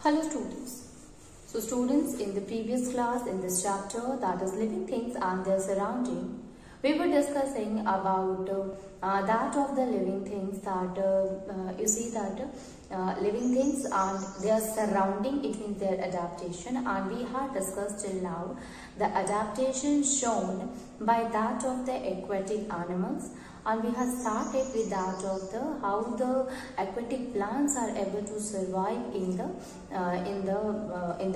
Hello students. So students, in the previous class in this chapter, that is living things and their surrounding, we were discussing about that of the living things that you see that living things and their surrounding, it means their adaptation, and we have discussed till now the adaptation shown by that of the aquatic animals, and we have started with that of the how the aquatic plants are able to survive in the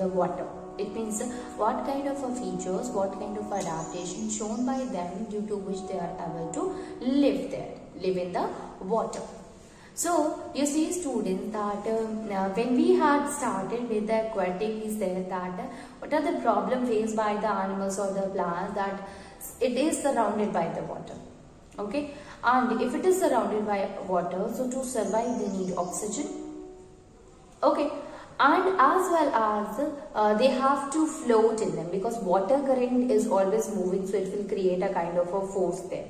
water. It means what kind of features, what kind of adaptation shown by them due to which they are able to live there, live in the water. So you see students that when we had started with the aquatic, we said that what are the problem faced by the animals or the plants, that it is surrounded by the water. Okay, and if it is surrounded by water, so to survive they need oxygen. Okay, and as well as they have to float in them, because water current is always moving, so it will create a kind of a force there.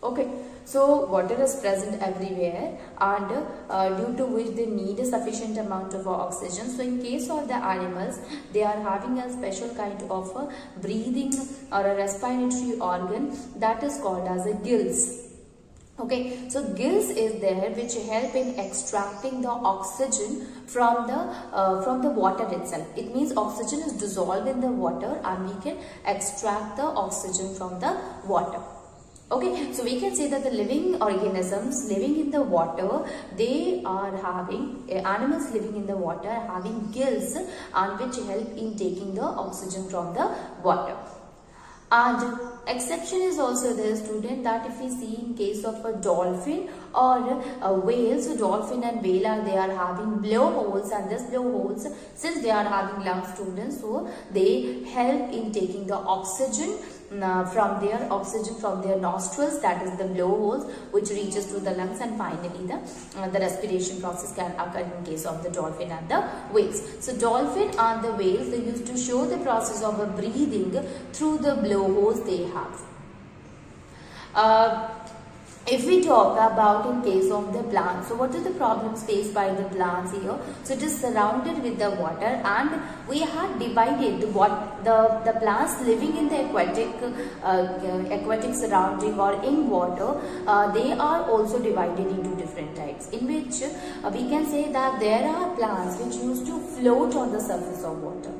Okay, so water is present everywhere, and due to which they need a sufficient amount of oxygen. So in case of the animals, they are having a special kind of a breathing or a respiratory organ that is called as a gills. Okay, so gills is there which help in extracting the oxygen from the water itself. It means oxygen is dissolved in the water and we can extract the oxygen from the water. Okay, so we can say that the living organisms living in the water, they are having, animals living in the water having gills, and which help in taking the oxygen from the water. And exception is also there, student, that if we see in case of a dolphin or a whale, so dolphin and whale they are having blowholes, and this blowholes, since they are having lungs, students, so they help in taking the oxygen from their nostrils, that is the blowholes, which reaches to the lungs, and finally the respiration process can occur in case of the dolphin and the whales. So dolphin and the whales, they used to show the process of breathing through the blowholes they have. If we talk about in case of the plants, so what are the problems faced by the plants here? So it is surrounded with the water, and we have divided the plants living in the aquatic surrounding or in water. They are also divided into different types, in which we can say that there are plants which used to float on the surface of water.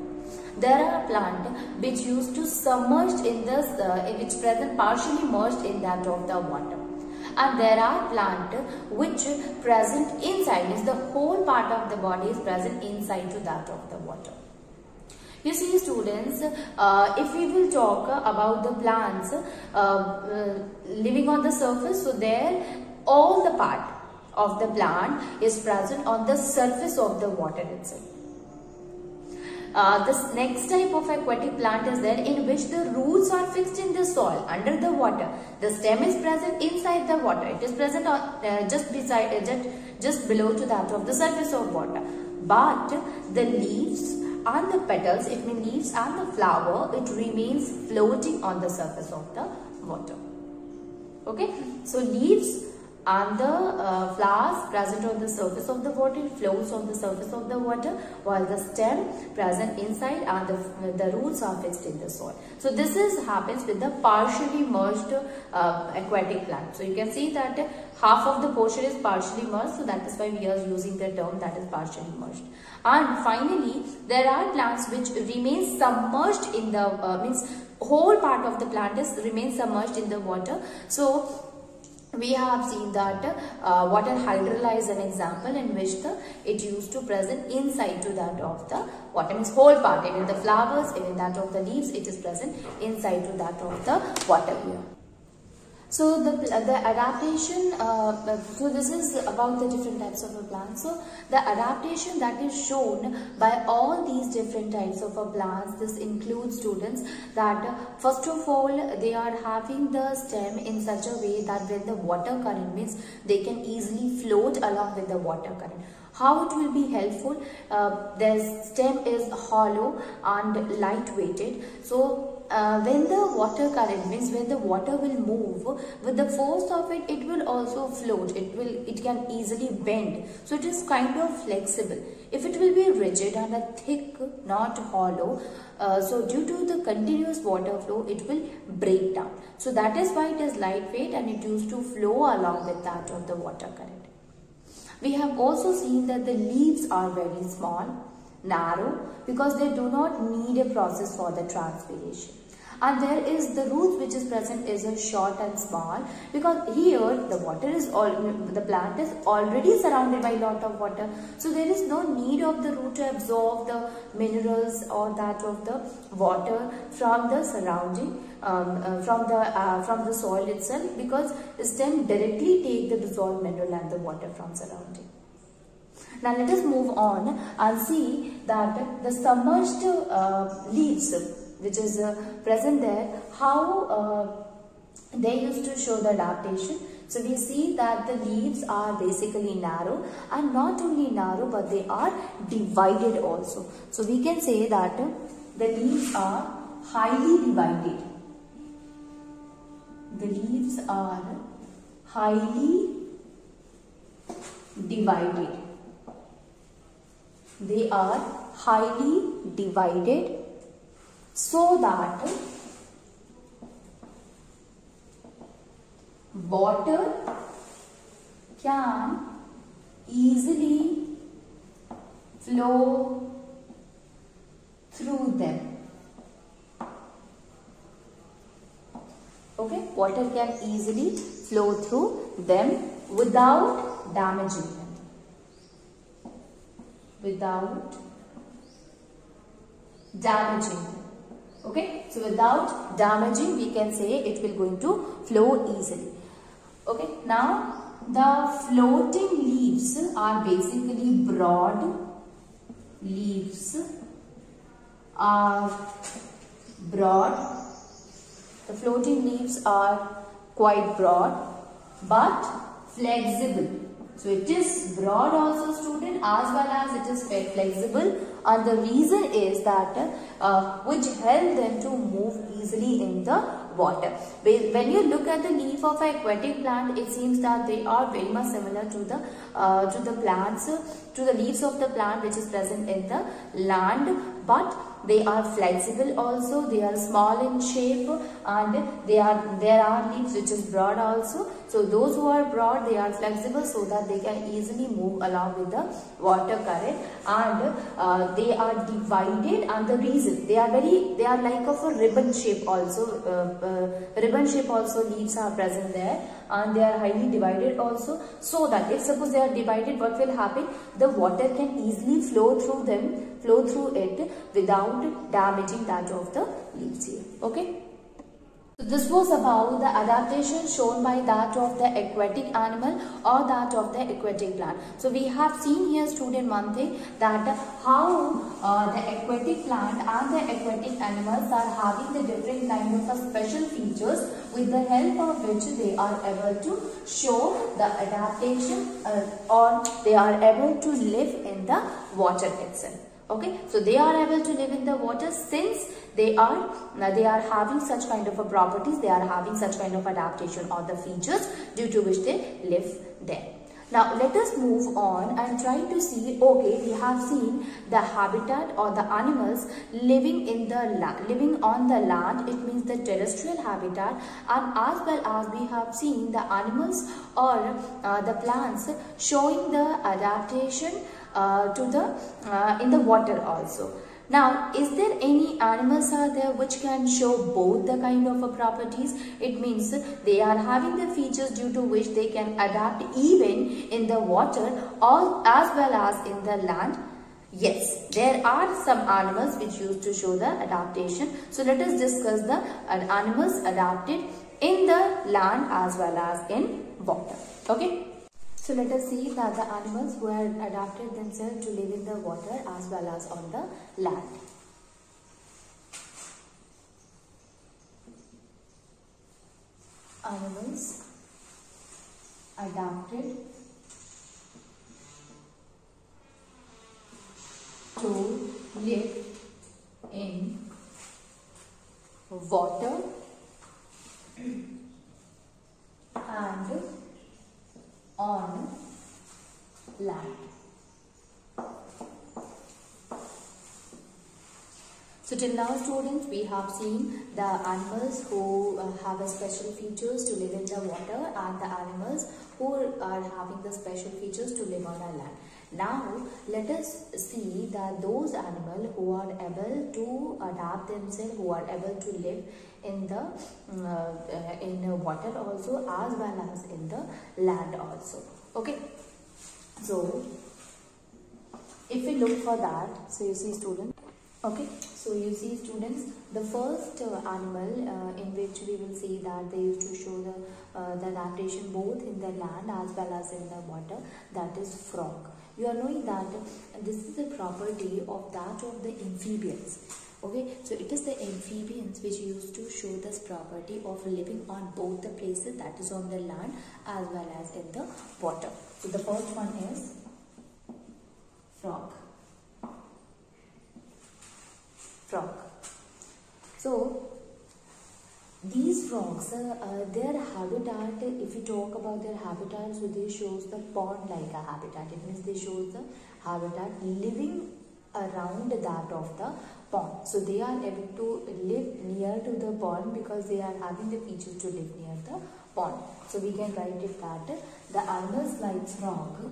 There are plants which used to submerged in this, which present partially merged in that of the water. And there are plants which present inside, means the whole part of the body is present inside to that of the water. You see students, if we will talk about the plants living on the surface, so there all the part of the plant is present on the surface of the water itself. This next type of aquatic plant is there in which the roots are fixed in the soil under the water. The stem is present inside the water. It is present on, just below to that of the surface of water. But the leaves and the petals, it means leaves and the flower, it remains floating on the surface of the water. Okay, so leaves and the flowers present on the surface of the water, floats on the surface of the water, while the stem present inside and the roots are fixed in the soil. So this happens with the partially merged aquatic plant. So you can see that half of the portion is partially merged, so that is why we are using the term that is partially merged. And finally, there are plants which remain submerged in the means whole part of the plant remains submerged in the water. So we have seen that water hydrilla is an example in which it used to present inside to that of the water, means whole part, even the flowers, even that of the leaves, it is present inside to that of the water here. So the adaptation, so this is about the different types of plants. So the adaptation that is shown by all these different types of plants, this includes, students, that first of all they are having the stem in such a way that when the water current, means they can easily float along with the water current. How it will be helpful? The stem is hollow and light weighted. So when the water current, means when the water will move with the force of it, it will also float. It can easily bend. So it is kind of flexible. If it will be rigid and a thick, not hollow, so due to the continuous water flow, it will break down. So that is why it is lightweight and it used to flow along with that of the water current. We have also seen that the leaves are very small, narrow, because they do not need a process for the transpiration. And there is the roots which is present is a short and small, because here the water is the plant is already surrounded by a lot of water, so there is no need of the root to absorb the minerals or that of the water from the surrounding from the soil itself, because stem directly take the dissolved mineral and the water from surrounding. Now let us move on and see that the submerged leaves which is present there, how they used to show the adaptation. So we see that the leaves are basically narrow, and not only narrow but they are divided also. So we can say that the leaves are highly divided. The leaves are highly divided. They are highly divided so that water can easily flow through them. Okay, water can easily flow through them without damaging them. Without damaging them. Okay, so without damaging, we can say it will going to flow easily. Okay, now the floating leaves are basically broad. Leaves are broad. The floating leaves are quite broad but flexible. So it is broad also, student, as well as it is flexible, and the reason is that which help them to move easily in the water. When you look at the leaf of an aquatic plant, it seems that they are very much similar to the plants, to the leaves of the plant which is present in the land, but they are flexible also, they are small in shape, and there are leaves which is broad also. So those who are broad, they are flexible so that they can easily move along with the water current, and they are divided, and the reason they are like of a ribbon shape also. Ribbon shape also leaves are present there, and they are highly divided also, so that if suppose they are divided, what will happen? The water can easily flow through it without damaging that of the leaves here. Okay. So this was about the adaptation shown by that of the aquatic animal or that of the aquatic plant. So we have seen here, student, one thing, that how the aquatic plant and the aquatic animals are having the different kind of special features with the help of which they are able to show the adaptation or they are able to live in the water itself. Okay, so they are able to live in the water since they are having such kind of a properties, they are having such kind of adaptation or the features due to which they live there. Now let us move on and try to see, okay, we have seen the habitat or the animals living on the land, it means the terrestrial habitat, and as well as we have seen the animals or the plants showing the adaptation in the water also. Now, is there any animals are there which can show both the kind of properties? It means they are having the features due to which they can adapt even in the water or as well as in the land. Yes, there are some animals which used to show the adaptation. So let us discuss the animals adapted in the land as well as in water. Okay. So let us see that the animals who had adapted themselves to live in the water as well as on the land. Animals adapted to live in water and on land. So till now students, we have seen the animals who have a special features to live in the water and the animals who are having the special features to live on the land. Now let us see that those animals who are able to adapt themselves, who are able to live in the water also as well as in the land also. Okay. So if we look for that, so you see students. Okay, so you see students, the first animal in which we will see that they used to show the adaptation both in the land as well as in the water, that is frog. You are knowing that this is the property of that of the amphibians. Okay, so it is the amphibians which used to show this property of living on both the places, that is on the land as well as in the water. So the first one is frog. So these frogs, their habitat, if you talk about their habitat, so they shows the pond like a habitat. It means they shows the habitat living around that of the pond. So they are able to live near to the pond because they are having the features to live near the pond. So we can write it that the animals like frog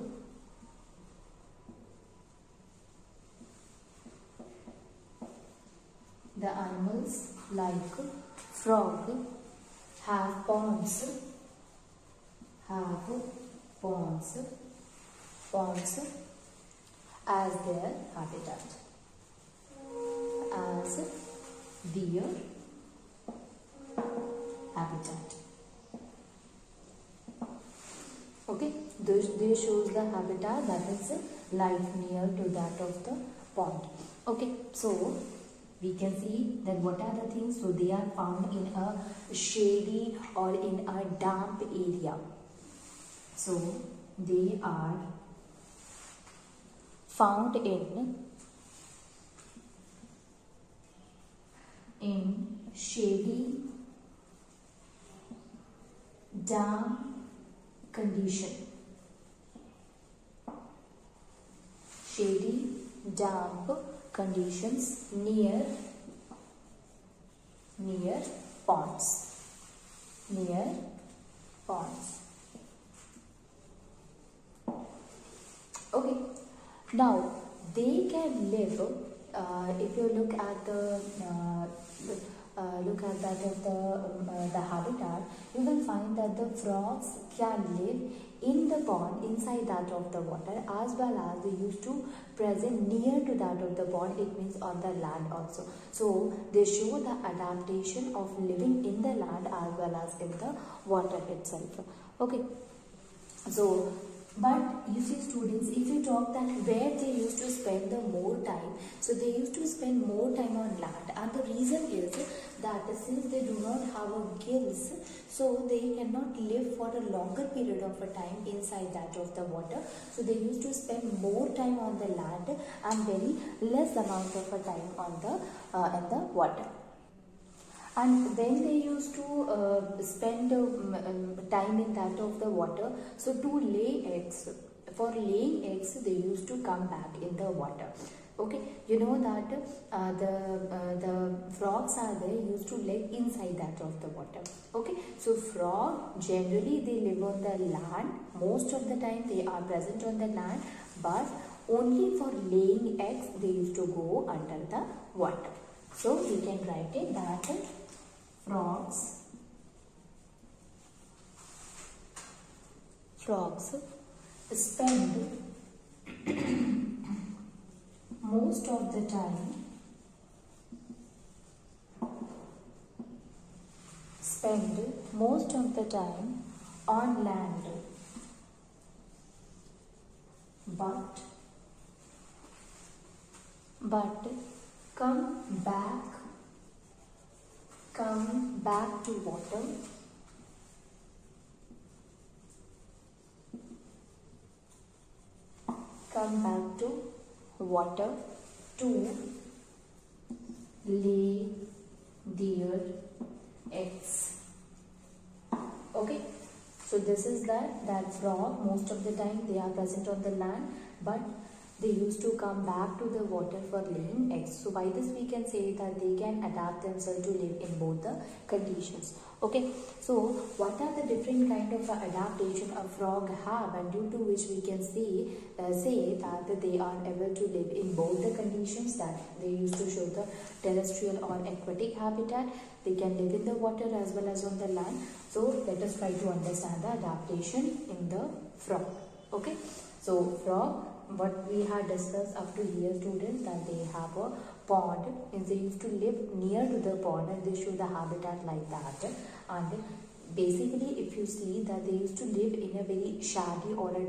have ponds as their habitat, as their habitat. Okay, this shows the habitat that is life near to that of the pond. Okay, so we can see that what are the things. So they are found in a shady or in a damp area. So they are found in shady, damp condition. Shady, damp conditions near ponds. Okay, now they can live. If you look at the habitat, you will find that the frogs can live in the pond, inside that of the water, as well as they used to present near to that of the pond, it means on the land also. So they show the adaptation of living in the land as well as in the water itself. Okay, so but you see students, if you talk that where they used to spend the more time, so they used to spend more time on land, and the reason is that since they do not have a gills, so they cannot live for a longer period of a time inside that of the water. So they used to spend more time on the land and very less amount of a time on the in the water. And when they used to spend time in that of the water, so to lay eggs, for laying eggs they used to come back in the water. Okay, you know that the frogs are there used to live inside that of the water. Okay, so frog generally they live on the land, most of the time they are present on the land, but only for laying eggs they used to go under the water. So we can write it that frogs spend most of the time on land, but come back to water to lay their eggs. Okay, so this is that frog most of the time they are present on the land, but they used to come back to the water for laying eggs. So by this we can say that they can adapt themselves to live in both the conditions. Okay, so what are the different kind of adaptation a frog have, and due to which we can say that they are able to live in both the conditions, that they used to show the terrestrial or aquatic habitat. They can live in the water as well as on the land. So let us try to understand the adaptation in the frog. Okay, so frog, what we had discussed up to here, students, that they have a pond, and they used to live near to the pond, and they show the habitat like that. And basically, if you see that they used to live in a very shady or a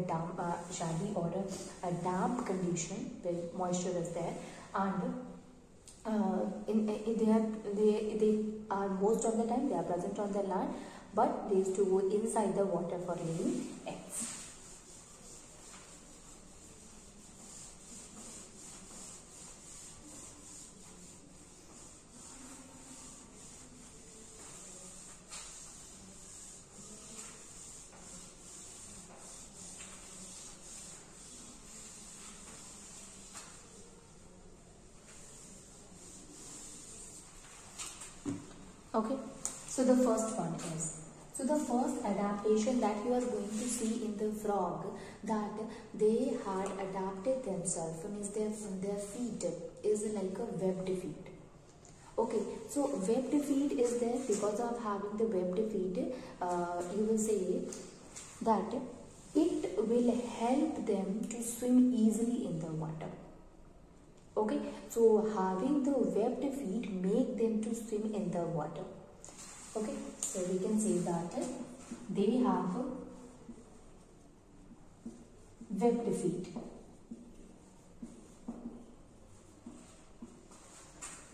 damp condition where moisture is there, and they are most of the time they are present on the land, but they used to go inside the water for laying eggs. Okay, so the first one is, so the first adaptation that you are going to see in the frog, that they had adapted themselves, means their feet is like a webbed feet. Okay, so webbed feet is there because of having the webbed feet, you will say that it will help them to swim easily in the water. Okay, so having the webbed feet make them to swim in the water. Okay, so we can say that they have webbed feet,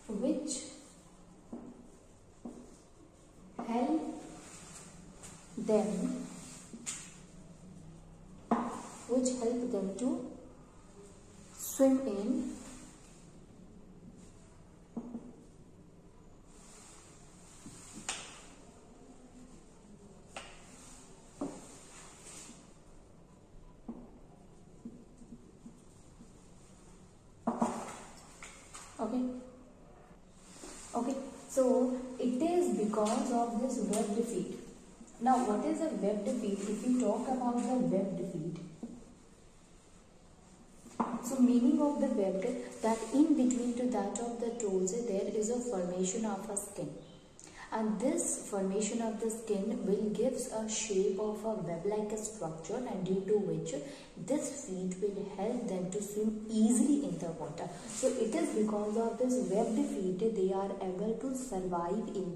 which help them to swim in Okay, so it is because of this webbed feet. Now, what is a webbed feet? If we talk about the webbed feet, so meaning of the webbed, that in between to that of the toes there is a formation of a skin, and this formation of the skin will gives a shape of a web-like structure, and due to which this feet will help them to swim easily in the water. So it is because of this webbed feet they are able to survive in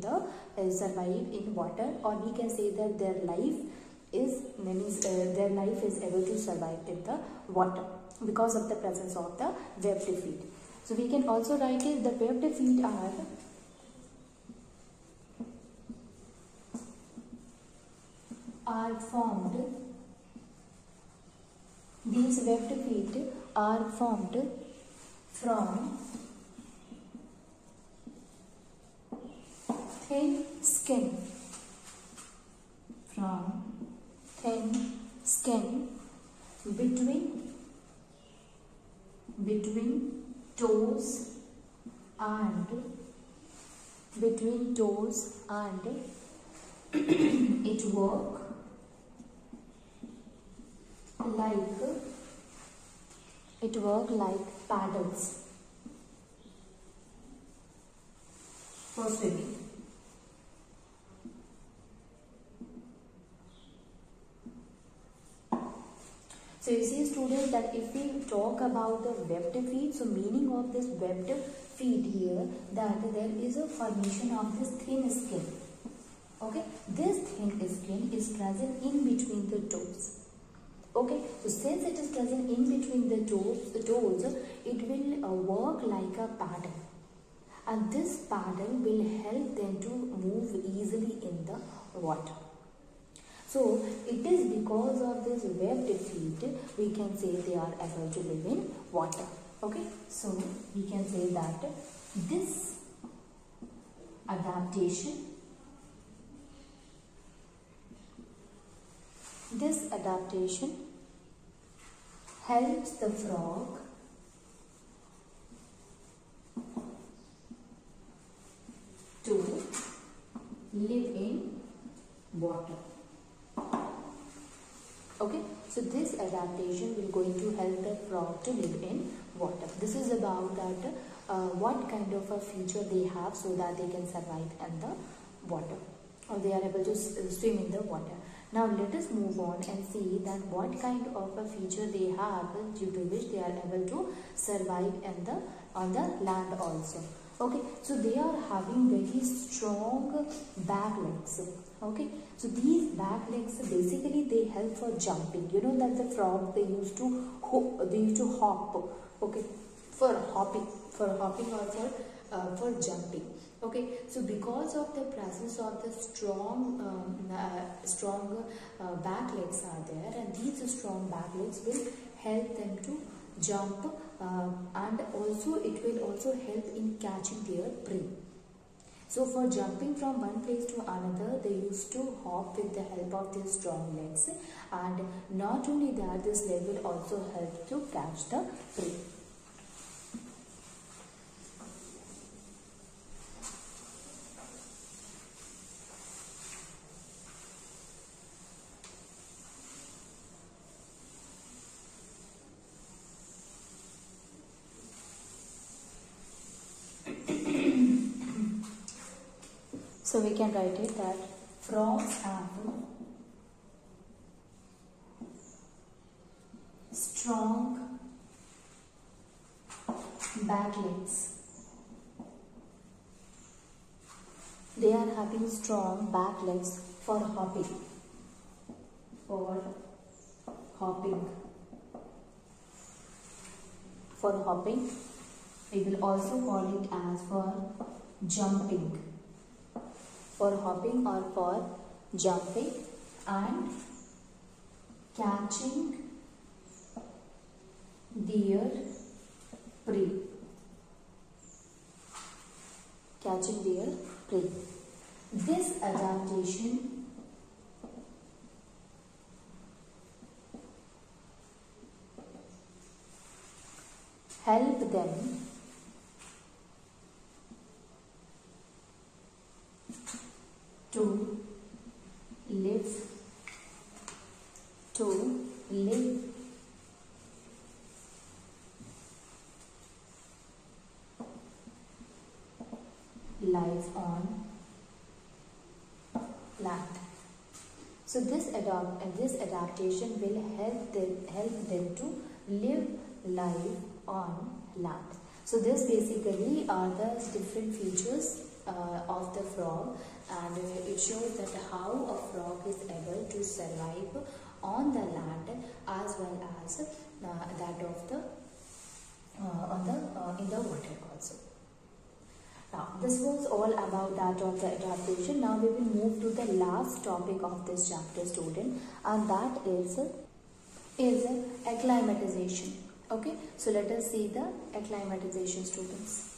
water, or we can say that their life is able to survive in the water because of the presence of the webbed feet. So we can also write it, the webbed feet are formed, these webbed feet are formed from thin skin, between toes and it work like paddles for swimming. So you see, students, that if we talk about the webbed feet, so meaning of this webbed feet here, that there is a formation of this thin skin. Okay, this thin skin is present in between the toes. Okay, so since it is present in between the toes, it will work like a paddle, and this paddle will help them to move easily in the water. So it is because of this webbed feet we can say they are able to live in water. Okay, so we can say that this adaptation helps the frog live in water. Okay, so this adaptation will going to help the frog to live in water. This is about that what kind of a feature they have so that they can survive in the water, or they are able to swim in the water. Now let us move on and see that what kind of a feature they have due to which they are able to survive in the on the land also. Okay, so they are having very strong back legs. Okay, so these back legs basically they help for jumping. You know that the frog they used to hop. Okay, for hopping or for jumping. Okay, so because of the presence of the strong back legs are there, and these strong back legs will help them to jump, and also it will also help in catching their prey. So for jumping from one place to another, they used to hop with the help of their strong legs, and not only that, this leg will also help to catch the prey. So we can write it that frogs have strong back legs. They are having strong back legs for hopping. For hopping. We will also call it as for jumping. For hopping or for jumping, and catching their prey. This adaptation help them to live life on land. So this adaptation will help them to live life on land. So this basically are the different features of the frog, and it shows that how a frog is able to survive on the land as well as that of the in the water also. Now this was all about that of the adaptation. Now we will move to the last topic of this chapter, student, and that is acclimatization. Okay, so let us see the acclimatization, students.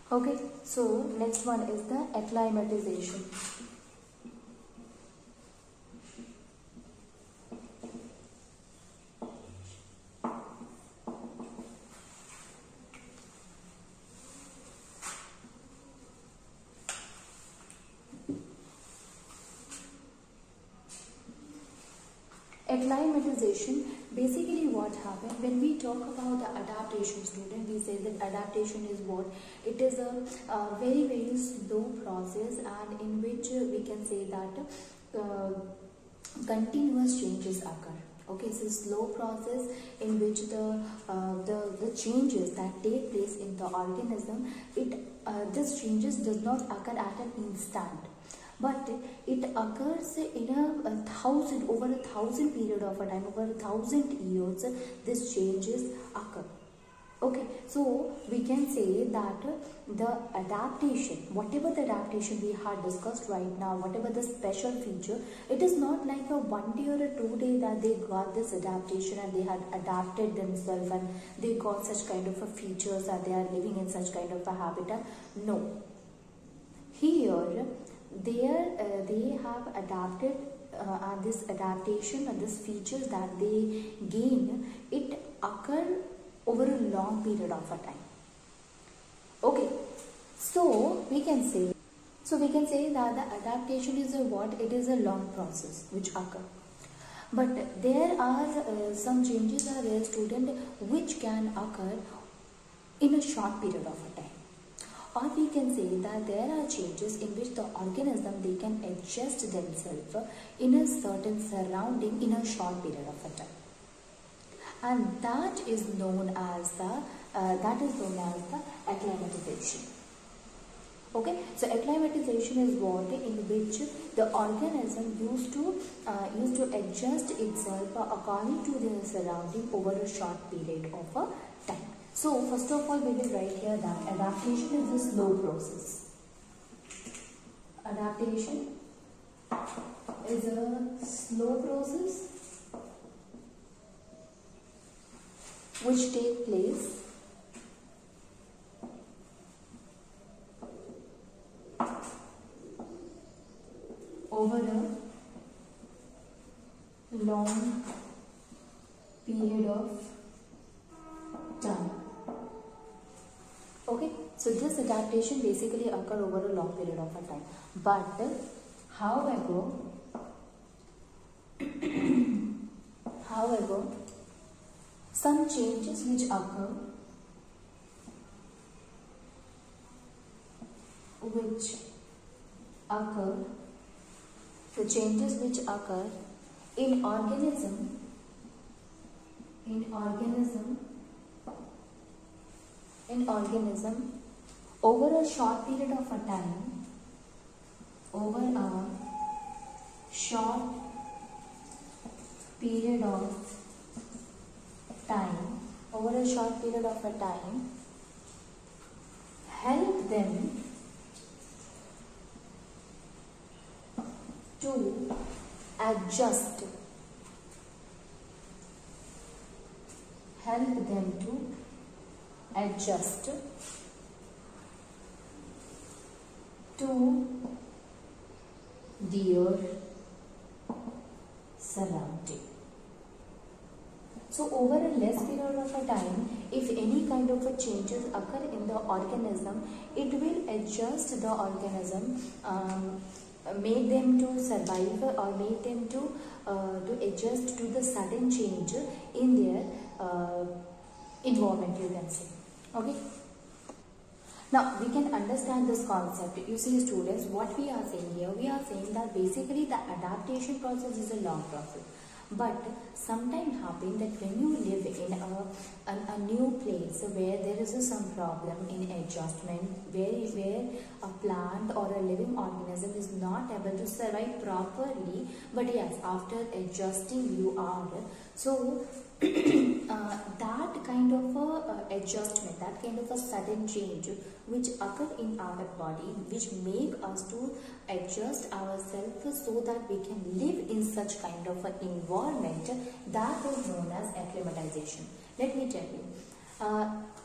Okay, so next one is the acclimatization. Acclimatization, basically what happened when we talk about the adaptation, student, we say that adaptation is what? It is a very slow process, and in which we can say that continuous changes occur. Okay, so slow process in which the changes that take place in the organism, this changes does not occur at an instant, but it occurs in over a thousand period of a time, over 1,000 years, these changes occur. Okay, so we can say that the adaptation, whatever the adaptation we had discussed right now, whatever the special feature, it is not like a 1 day or a 2 day that they got this adaptation and they had adapted themselves and they got such kind of a features that they are living in such kind of a habitat. No, here they have adapted and this adaptation and this features that they gain, it occur over a long period of a time. Okay, so we can say that the adaptation is a what? It is a long process which occur. But there are some changes are there, student, which can occur in a short period of a time. Or we can say that there are changes in which the organism, they can adjust themselves in a certain surrounding in a short period of a time. And that is known as the acclimatization. Okay, so acclimatization is what in which the organism used to adjust itself according to the surrounding over a short period of a time. So first of all, we will write here that adaptation is a slow process. Adaptation is a slow process which take place over a long period of time. Okay, so this adaptation basically occur over a long period of a time. But however, some changes which occur in organism over a short period of a time, over a short period of a time, help them to adjust, to their surrounding. So over a less period of a time, if any kind of a changes occur in the organism, it will adjust the organism, make them to survive or make them to adjust to the sudden change in their environment, you can say. Okay. Now we can understand this concept. You see, students, what we are saying here, we are saying that basically the adaptation process is a long process. But sometimes happen that when you live in a new place where there is some problem in adjustment, where a plant or a living organism is not able to survive properly, but yes, after adjusting you are, so that kind of a adjustment, that kind of a sudden change which occur in our body, which make us to adjust ourselves so that we can live in such kind of an environment, that is known as acclimatization. Let me tell you,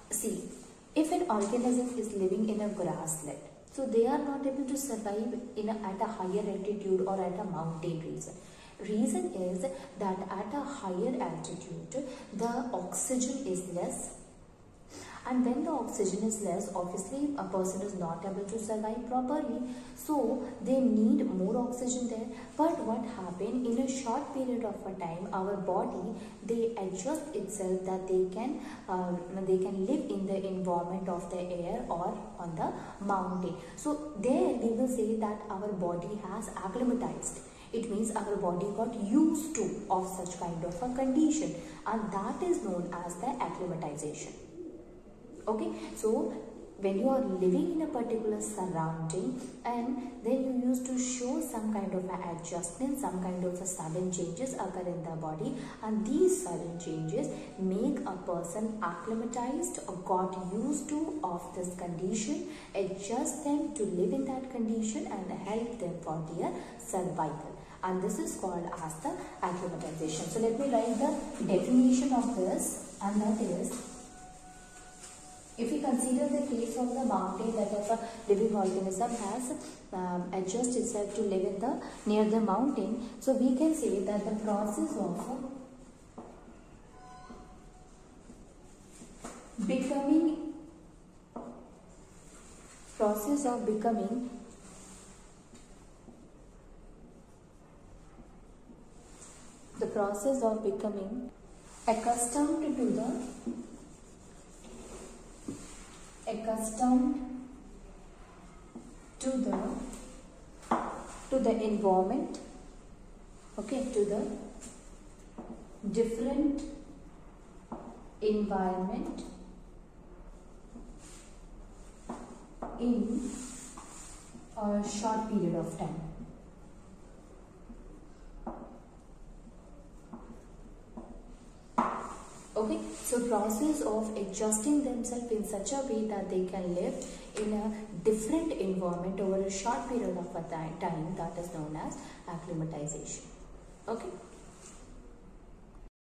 see, if an organism is living in a grassland, so they are not able to survive at a higher altitude or at a mountain region. Reason is that at a higher altitude, the oxygen is less, and when the oxygen is less, obviously a person is not able to survive properly, so they need more oxygen there. But what happened in a short period of a time, our body, they adjust itself that they can live in the environment of the air or on the mountain. So there we will say that our body has acclimatized. It means our body got used to of such kind of a condition, and that is known as the acclimatization. Okay, so when you are living in a particular surrounding, and then you used to show some kind of adjustment, some kind of sudden changes occur in the body, and these sudden changes make a person acclimatized or got used to of this condition, adjust them to live in that condition and help them for their survival, and this is called as the acclimatization. So let me write the definition of this, and that is, if we consider the case of the mountain, that of a living organism has adjusted itself to live in the near the mountain, so we can say that the process of becoming accustomed to the environment, okay, to the different environment in a short period of time. Okay, so process of adjusting themselves in such a way that they can live in a different environment over a short period of time, that is known as acclimatization. Okay.